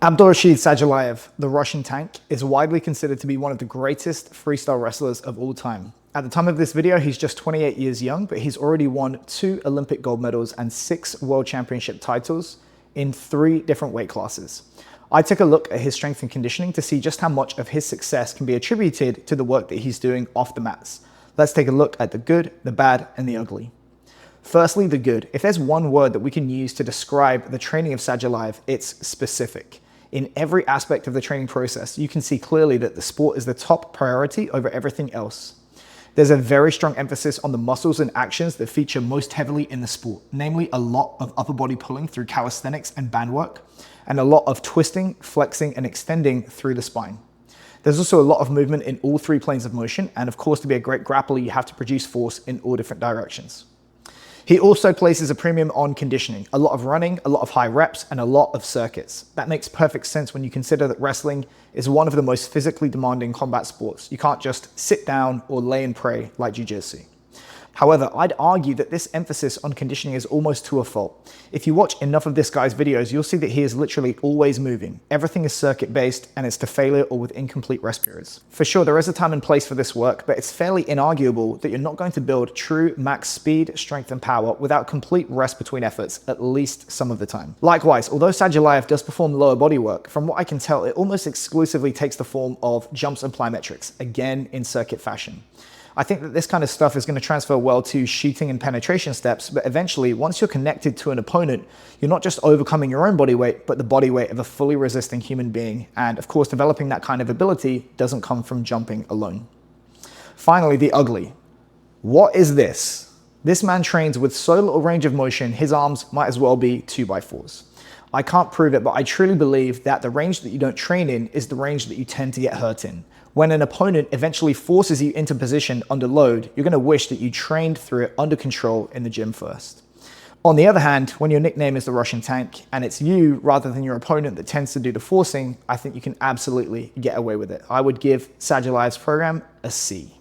Abdulrashid Sadulaev, the Russian tank, is widely considered to be one of the greatest freestyle wrestlers of all time. At the time of this video, he's just 28 years young, but he's already won 2 Olympic gold medals and 6 World Championship titles in 3 different weight classes. I took a look at his strength and conditioning to see just how much of his success can be attributed to the work that he's doing off the mats. Let's take a look at the good, the bad, and the ugly. Firstly, the good. If there's one word that we can use to describe the training of Sadulaev, it's specific. In every aspect of the training process, you can see clearly that the sport is the top priority over everything else. There's a very strong emphasis on the muscles and actions that feature most heavily in the sport, namely a lot of upper body pulling through calisthenics and band work, and a lot of twisting, flexing, and extending through the spine. There's also a lot of movement in all 3 planes of motion, and of course, to be a great grappler, you have to produce force in all different directions. He also places a premium on conditioning, a lot of running, a lot of high reps, and a lot of circuits. That makes perfect sense when you consider that wrestling is one of the most physically demanding combat sports. You can't just sit down or lay and pray like jiu-jitsu. However, I'd argue that this emphasis on conditioning is almost to a fault. If you watch enough of this guy's videos, you'll see that he is literally always moving. Everything is circuit-based, and it's to failure or with incomplete rest periods. For sure, there is a time and place for this work, but it's fairly inarguable that you're not going to build true max speed, strength, and power without complete rest between efforts, at least some of the time. Likewise, although Sadulaev does perform lower body work, from what I can tell, it almost exclusively takes the form of jumps and plyometrics, again in circuit fashion. I think that this kind of stuff is going to transfer well to shooting and penetration steps, but eventually, once you're connected to an opponent, you're not just overcoming your own body weight, but the body weight of a fully resisting human being. And of course, developing that kind of ability doesn't come from jumping alone. Finally, the ugly. What is this? This man trains with so little range of motion, his arms might as well be 2x4s. I can't prove it, but I truly believe that the range that you don't train in is the range that you tend to get hurt in. When an opponent eventually forces you into position under load, you're going to wish that you trained through it under control in the gym first. On the other hand, when your nickname is the Russian tank and it's you rather than your opponent that tends to do the forcing, I think you can absolutely get away with it. I would give Sadulaev's program a C.